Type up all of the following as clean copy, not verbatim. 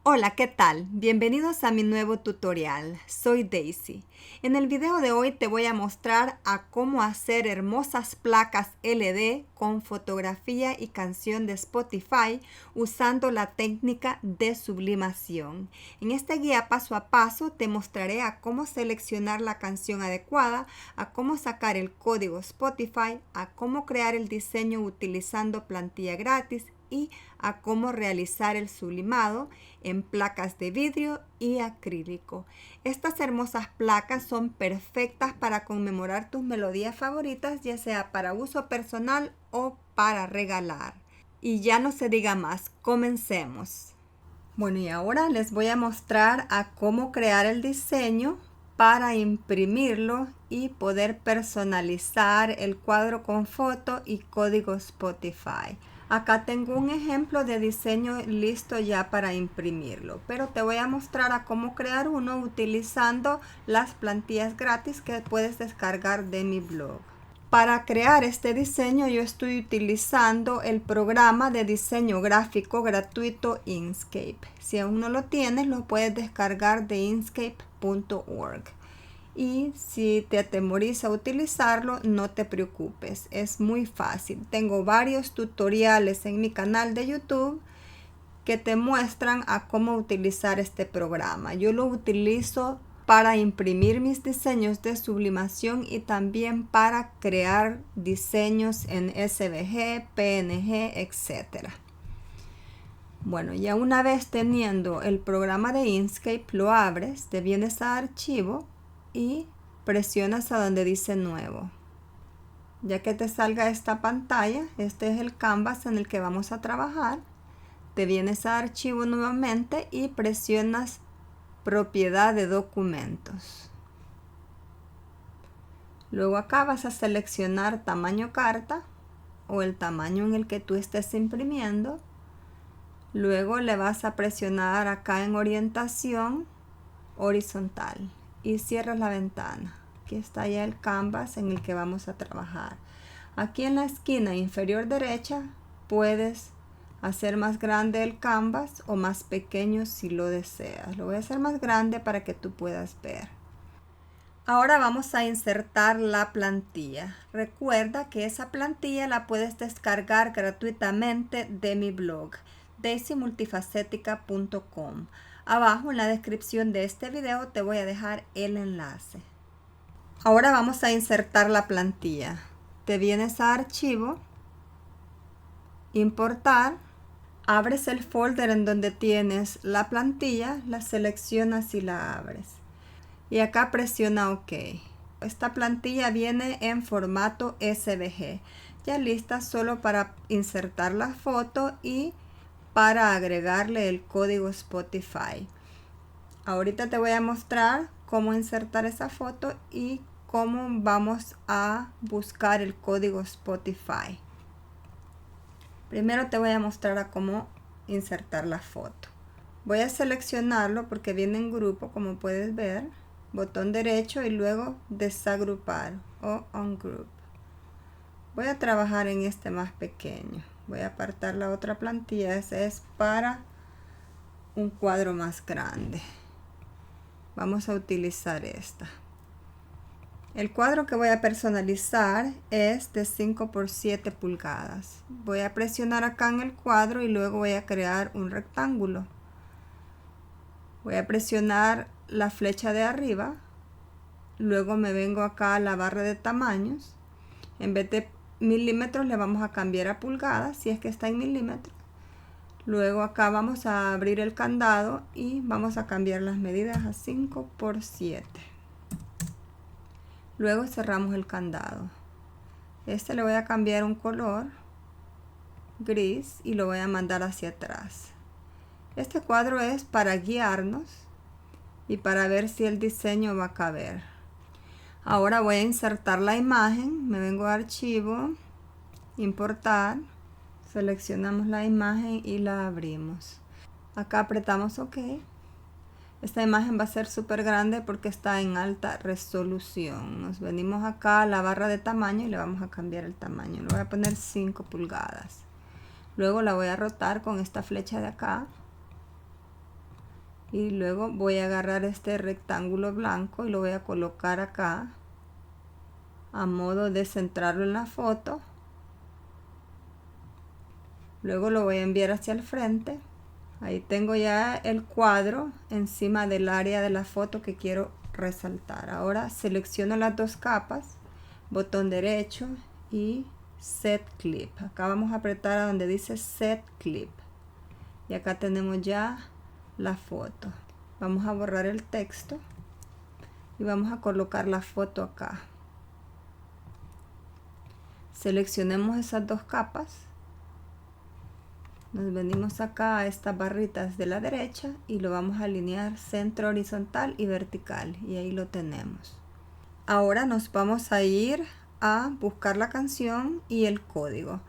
Hola, ¿qué tal? Bienvenidos a mi nuevo tutorial. Soy Daisy. En el video de hoy te voy a mostrar a cómo hacer hermosas placas LED con fotografía y canción de Spotify usando la técnica de sublimación. En esta guía paso a paso te mostraré a cómo seleccionar la canción adecuada, a cómo sacar el código Spotify, a cómo crear el diseño utilizando plantilla gratis y a cómo realizar el sublimado en placas de vidrio y acrílico. Estas hermosas placas son perfectas para conmemorar tus melodías favoritas, ya sea para uso personal o para regalar. Y ya no se diga más, comencemos. Bueno, y ahora les voy a mostrar a cómo crear el diseño para imprimirlo y poder personalizar el cuadro con foto y código Spotify. Acá tengo un ejemplo de diseño listo ya para imprimirlo, pero te voy a mostrar a cómo crear uno utilizando las plantillas gratis que puedes descargar de mi blog. Para crear este diseño yo estoy utilizando el programa de diseño gráfico gratuito Inkscape. Si aún no lo tienes, lo puedes descargar de inkscape.org. Y si te atemoriza utilizarlo, no te preocupes, es muy fácil. Tengo varios tutoriales en mi canal de YouTube que te muestran a cómo utilizar este programa. Yo lo utilizo para imprimir mis diseños de sublimación y también para crear diseños en SVG, PNG, etc. Bueno, ya una vez teniendo el programa de Inkscape, lo abres, te vienes a archivo y presionas a donde dice nuevo. Ya que te salga esta pantalla, este es el canvas en el que vamos a trabajar. Te vienes a archivo nuevamente y presionas propiedad de documentos. Luego acá vas a seleccionar tamaño carta o el tamaño en el que tú estés imprimiendo. Luego le vas a presionar acá en orientación horizontal y cierras la ventana. Aquí está ya el canvas en el que vamos a trabajar. Aquí en la esquina inferior derecha puedes hacer más grande el canvas o más pequeño si lo deseas. Lo voy a hacer más grande para que tú puedas ver. Ahora vamos a insertar la plantilla. Recuerda que esa plantilla la puedes descargar gratuitamente de mi blog daisymultifacetica.com. Abajo en la descripción de este video te voy a dejar el enlace. Ahora vamos a insertar la plantilla. Te vienes a archivo, importar, abres el folder en donde tienes la plantilla, la seleccionas y la abres. Y acá presiona OK. Esta plantilla viene en formato SVG, ya lista solo para insertar la foto y para agregarle el código Spotify. Ahorita te voy a mostrar cómo insertar esa foto y cómo vamos a buscar el código Spotify. Primero te voy a mostrar a cómo insertar la foto. Voy a seleccionarlo porque viene en grupo, como puedes ver. Botón derecho y luego desagrupar o ungroup. Voy a trabajar en este más pequeño. Voy a apartar la otra plantilla. Ese es para un cuadro más grande. Vamos a utilizar esta. El cuadro que voy a personalizar es de 5 por 7 pulgadas. Voy a presionar acá en el cuadro y luego voy a crear un rectángulo. Voy a presionar la flecha de arriba. Luego me vengo acá a la barra de tamaños. En vez de milímetros le vamos a cambiar a pulgadas si es que está en milímetros. Luego acá vamos a abrir el candado y vamos a cambiar las medidas a 5 por 7. Luego cerramos el candado. Este le voy a cambiar un color gris y lo voy a mandar hacia atrás. Este cuadro es para guiarnos y para ver si el diseño va a caber. Ahora voy a insertar la imagen. Me vengo a archivo, importar, seleccionamos la imagen y la abrimos. Acá apretamos OK. Esta imagen va a ser súper grande porque está en alta resolución. Nos venimos acá a la barra de tamaño y le vamos a cambiar el tamaño. Le voy a poner 5 pulgadas. Luego la voy a rotar con esta flecha de acá. Y luego voy a agarrar este rectángulo blanco y lo voy a colocar acá a modo de centrarlo en la foto. Luego lo voy a enviar hacia el frente. Ahí tengo ya el cuadro encima del área de la foto que quiero resaltar. Ahora selecciono las dos capas, botón derecho y Set Clip. Acá vamos a apretar a donde dice Set Clip. Y acá tenemos ya la foto. Vamos a borrar el texto y vamos a colocar la foto acá. Seleccionemos esas dos capas. Nos venimos acá a estas barritas de la derecha y lo vamos a alinear centro horizontal y vertical. Y ahí lo tenemos. Ahora nos vamos a ir a buscar la canción y el código.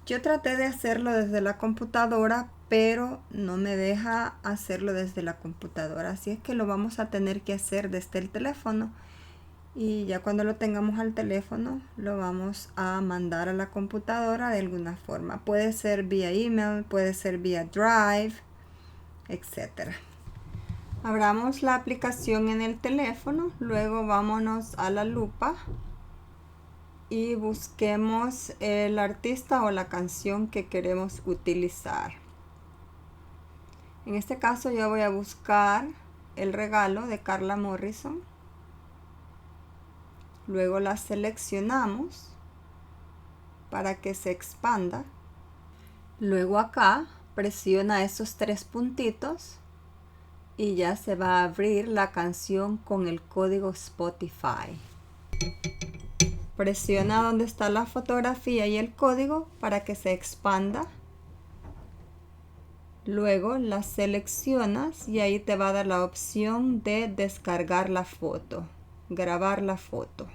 Yo traté de hacerlo desde la computadora, pero no me deja hacerlo desde la computadora. Así es que lo vamos a tener que hacer desde el teléfono. Y ya cuando lo tengamos al teléfono, lo vamos a mandar a la computadora de alguna forma. Puede ser vía email, puede ser vía Drive, etc. Abramos la aplicación en el teléfono, luego vámonos a la lupa y busquemos el artista o la canción que queremos utilizar. En este caso yo voy a buscar El Regalo de Carla Morrison. Luego la seleccionamos para que se expanda. Luego acá presiona esos tres puntitos y ya se va a abrir la canción con el código Spotify. Presiona donde está la fotografía y el código para que se expanda. Luego la seleccionas y ahí te va a dar la opción de descargar la foto, grabar la foto.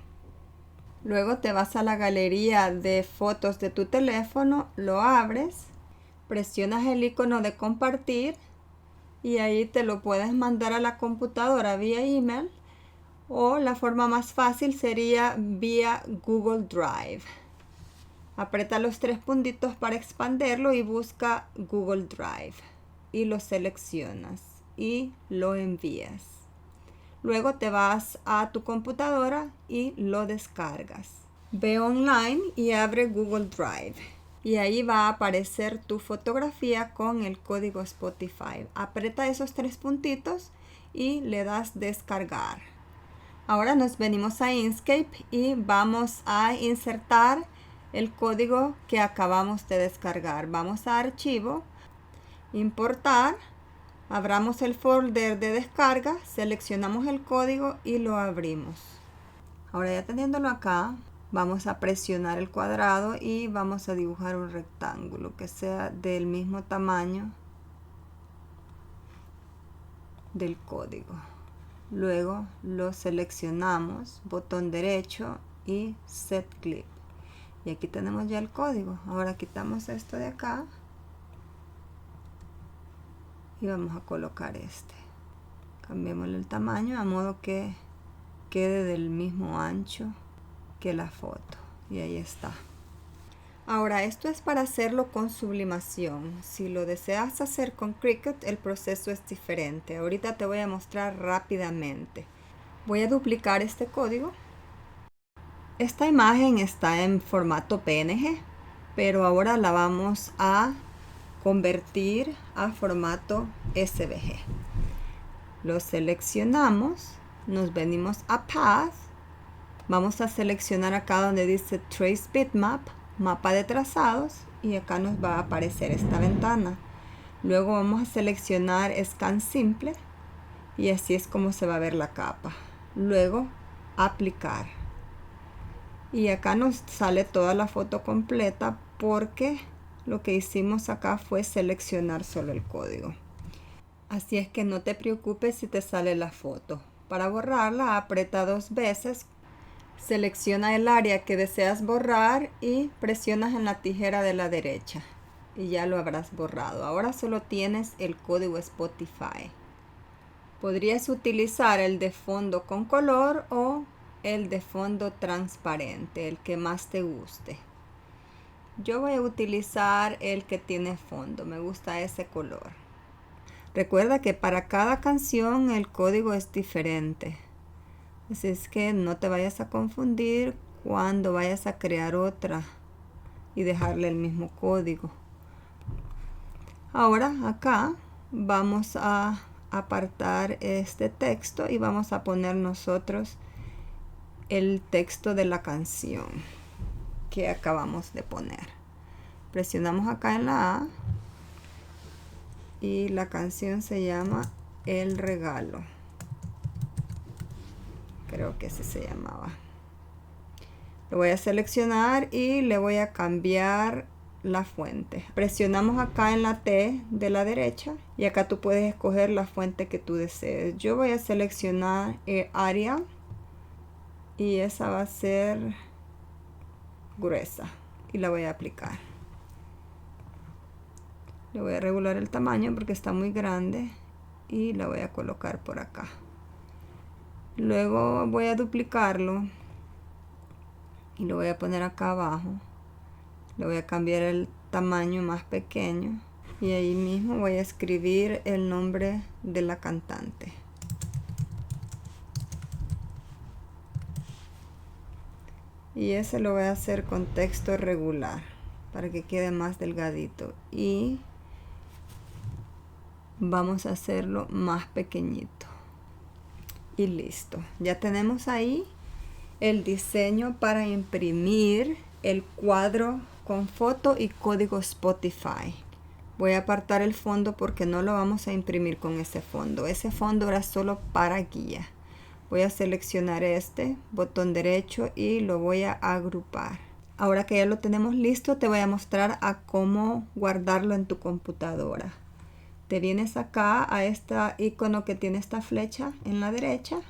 Luego te vas a la galería de fotos de tu teléfono, lo abres, presionas el icono de compartir y ahí te lo puedes mandar a la computadora vía email o la forma más fácil sería vía Google Drive. Aprieta los tres puntitos para expanderlo y busca Google Drive y lo seleccionas y lo envías. Luego te vas a tu computadora y lo descargas. Ve online y abre Google Drive. Y ahí va a aparecer tu fotografía con el código Spotify. Aprieta esos tres puntitos y le das descargar. Ahora nos venimos a Inkscape y vamos a insertar el código que acabamos de descargar. Vamos a Archivo, Importar. Abramos el folder de descarga, seleccionamos el código y lo abrimos. Ahora ya teniéndolo acá, vamos a presionar el cuadrado y vamos a dibujar un rectángulo que sea del mismo tamaño del código. Luego lo seleccionamos, botón derecho y Set Clip. Y aquí tenemos ya el código. Ahora quitamos esto de acá. Y vamos a colocar este. Cambiémosle el tamaño a modo que quede del mismo ancho que la foto. Y ahí está. Ahora esto es para hacerlo con sublimación. Si lo deseas hacer con Cricut, el proceso es diferente. Ahorita te voy a mostrar rápidamente. Voy a duplicar este código. Esta imagen está en formato PNG, pero ahora la vamos a convertir a formato SVG. Lo seleccionamos, nos venimos a Path, vamos a seleccionar acá donde dice Trace Bitmap, mapa de trazados, y acá nos va a aparecer esta ventana. Luego vamos a seleccionar Scan Simple y así es como se va a ver la capa. Luego aplicar. Y acá nos sale toda la foto completa porque lo que hicimos acá fue seleccionar solo el código. Así es que no te preocupes si te sale la foto. Para borrarla, aprieta dos veces, selecciona el área que deseas borrar y presionas en la tijera de la derecha. Y ya lo habrás borrado. Ahora solo tienes el código Spotify. Podrías utilizar el de fondo con color o el de fondo transparente, el que más te guste. Yo voy a utilizar el que tiene fondo, me gusta ese color. Recuerda que para cada canción el código es diferente. Así es que no te vayas a confundir cuando vayas a crear otra y dejarle el mismo código. Ahora acá vamos a apartar este texto y vamos a poner nosotros el texto de la canción que acabamos de poner. Presionamos acá en la A y la canción se llama El Regalo. Creo que así se llamaba. Lo voy a seleccionar y le voy a cambiar la fuente. Presionamos acá en la T de la derecha y acá tú puedes escoger la fuente que tú desees. Yo voy a seleccionar Arial y esa va a ser gruesa y la voy a aplicar. Le voy a regular el tamaño porque está muy grande y la voy a colocar por acá. Luego voy a duplicarlo y lo voy a poner acá abajo. Le voy a cambiar el tamaño más pequeño y ahí mismo voy a escribir el nombre de la cantante. Y ese lo voy a hacer con texto regular para que quede más delgadito. Y vamos a hacerlo más pequeñito. Y listo. Ya tenemos ahí el diseño para imprimir el cuadro con foto y código Spotify. Voy a apartar el fondo porque no lo vamos a imprimir con ese fondo. Ese fondo era solo para guía. Voy a seleccionar este botón derecho y lo voy a agrupar. Ahora que ya lo tenemos listo, te voy a mostrar a cómo guardarlo en tu computadora. Te vienes acá a este icono que tiene esta flecha en la derecha.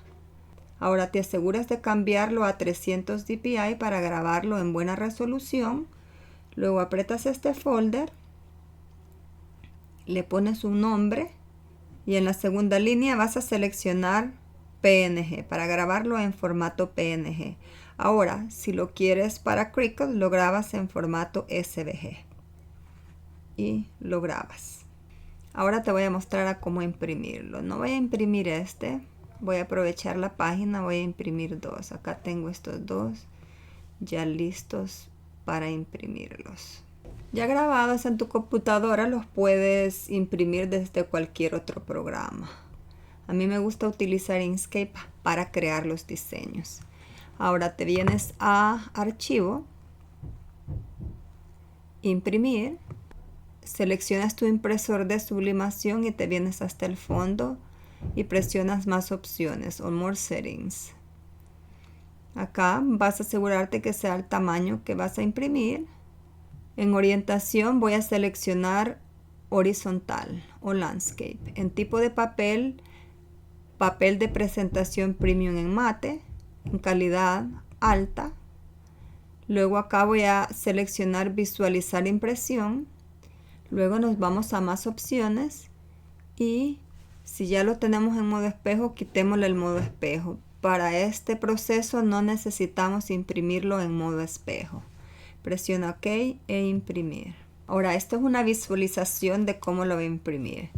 Ahora te aseguras de cambiarlo a 300 dpi para grabarlo en buena resolución. Luego aprietas este folder, le pones un nombre y en la segunda línea vas a seleccionar PNG para grabarlo en formato PNG. Ahora, si lo quieres para Cricut, lo grabas en formato SVG y lo grabas. Ahora te voy a mostrar a cómo imprimirlo. No voy a imprimir este, voy a aprovechar la página, voy a imprimir dos. Acá tengo estos dos ya listos para imprimirlos. Ya grabados en tu computadora los puedes imprimir desde cualquier otro programa. A mí me gusta utilizar Inkscape para crear los diseños. Ahora te vienes a Archivo, Imprimir, seleccionas tu impresor de sublimación y te vienes hasta el fondo y presionas Más opciones o More Settings. Acá vas a asegurarte que sea el tamaño que vas a imprimir. En orientación voy a seleccionar horizontal o landscape. En tipo de papel, papel de presentación premium en mate, en calidad alta. Luego acá voy a seleccionar visualizar impresión. Luego nos vamos a más opciones y si ya lo tenemos en modo espejo, quitémosle el modo espejo. Para este proceso no necesitamos imprimirlo en modo espejo. Presiona OK e imprimir. Ahora, esto es una visualización de cómo lo voy a imprimir.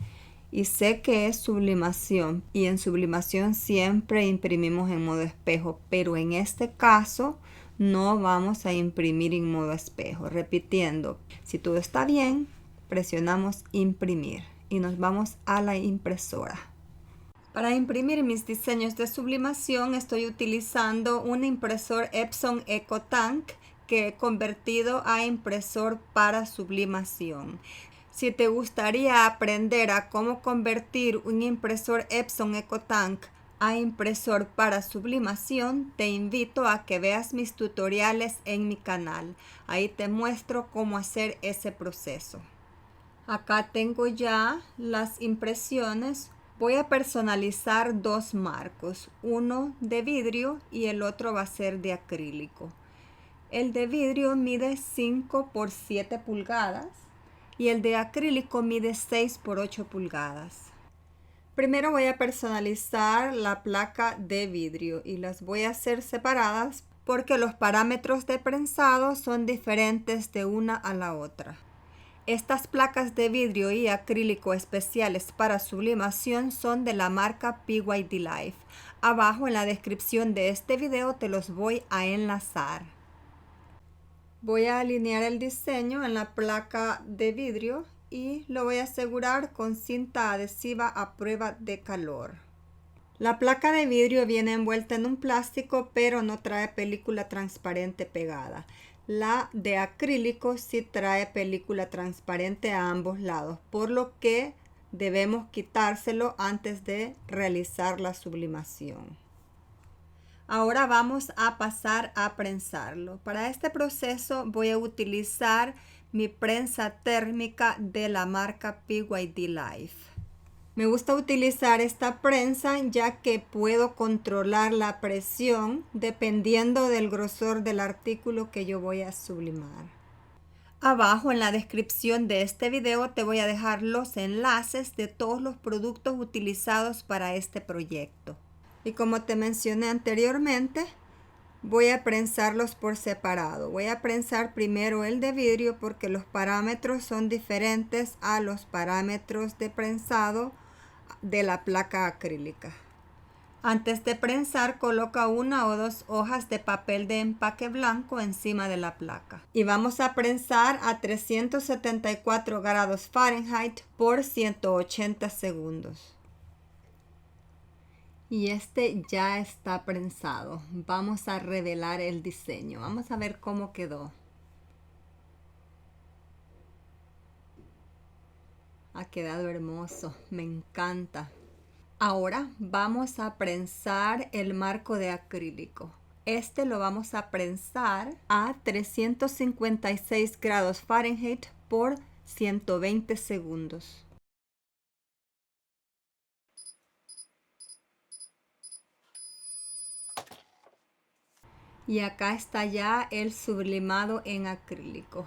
Y sé que es sublimación y en sublimación siempre imprimimos en modo espejo, pero en este caso no vamos a imprimir en modo espejo. Repitiendo, si todo está bien, presionamos imprimir y nos vamos a la impresora. Para imprimir mis diseños de sublimación estoy utilizando un impresor Epson EcoTank que he convertido a impresor para sublimación. Si te gustaría aprender a cómo convertir un impresor Epson EcoTank a impresor para sublimación, te invito a que veas mis tutoriales en mi canal. Ahí te muestro cómo hacer ese proceso. Acá tengo ya las impresiones. Voy a personalizar dos marcos, uno de vidrio y el otro va a ser de acrílico. El de vidrio mide 5 por 7 pulgadas y el de acrílico mide 6 por 8 pulgadas. Primero voy a personalizar la placa de vidrio y las voy a hacer separadas porque los parámetros de prensado son diferentes de una a la otra. Estas placas de vidrio y acrílico especiales para sublimación son de la marca PYD Life. Abajo en la descripción de este video te los voy a enlazar. Voy a alinear el diseño en la placa de vidrio y lo voy a asegurar con cinta adhesiva a prueba de calor. La placa de vidrio viene envuelta en un plástico, pero no trae película transparente pegada. La de acrílico sí trae película transparente a ambos lados, por lo que debemos quitárselo antes de realizar la sublimación. Ahora vamos a pasar a prensarlo. Para este proceso voy a utilizar mi prensa térmica de la marca PYD Life. Me gusta utilizar esta prensa ya que puedo controlar la presión dependiendo del grosor del artículo que yo voy a sublimar. Abajo en la descripción de este video te voy a dejar los enlaces de todos los productos utilizados para este proyecto. Y como te mencioné anteriormente, voy a prensarlos por separado. Voy a prensar primero el de vidrio porque los parámetros son diferentes a los parámetros de prensado de la placa acrílica. Antes de prensar, coloca 1 o 2 hojas de papel de empaque blanco encima de la placa. Y vamos a prensar a 374 grados Fahrenheit por 180 segundos. Y este ya está prensado. Vamos a revelar el diseño. Vamos a ver cómo quedó. Ha quedado hermoso, me encanta. Ahora vamos a prensar el marco de acrílico. Este lo vamos a prensar a 356 grados Fahrenheit por 120 segundos. Y acá está ya el sublimado en acrílico.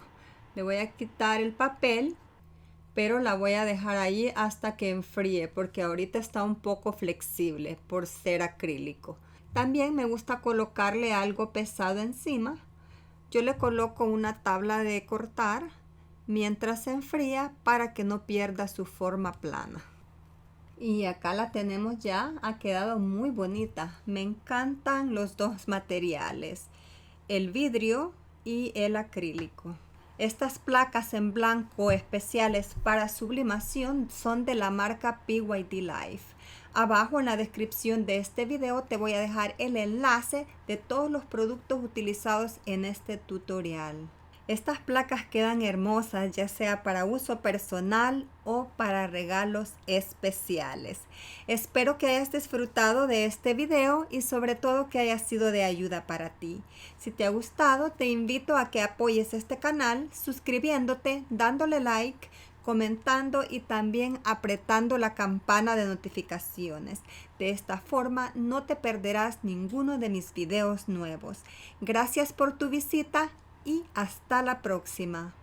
Le voy a quitar el papel, pero la voy a dejar ahí hasta que enfríe porque ahorita está un poco flexible por ser acrílico. También me gusta colocarle algo pesado encima. Yo le coloco una tabla de cortar mientras se enfría para que no pierda su forma plana. Y acá la tenemos ya, ha quedado muy bonita. Me encantan los dos materiales, el vidrio y el acrílico. Estas placas en blanco especiales para sublimación son de la marca PYD Life. Abajo en la descripción de este video te voy a dejar el enlace de todos los productos utilizados en este tutorial. Estas placas quedan hermosas, ya sea para uso personal o para regalos especiales. Espero que hayas disfrutado de este video y sobre todo que haya sido de ayuda para ti. Si te ha gustado, te invito a que apoyes este canal suscribiéndote, dándole like, comentando y también apretando la campana de notificaciones. De esta forma no te perderás ninguno de mis videos nuevos. Gracias por tu visita y hasta la próxima.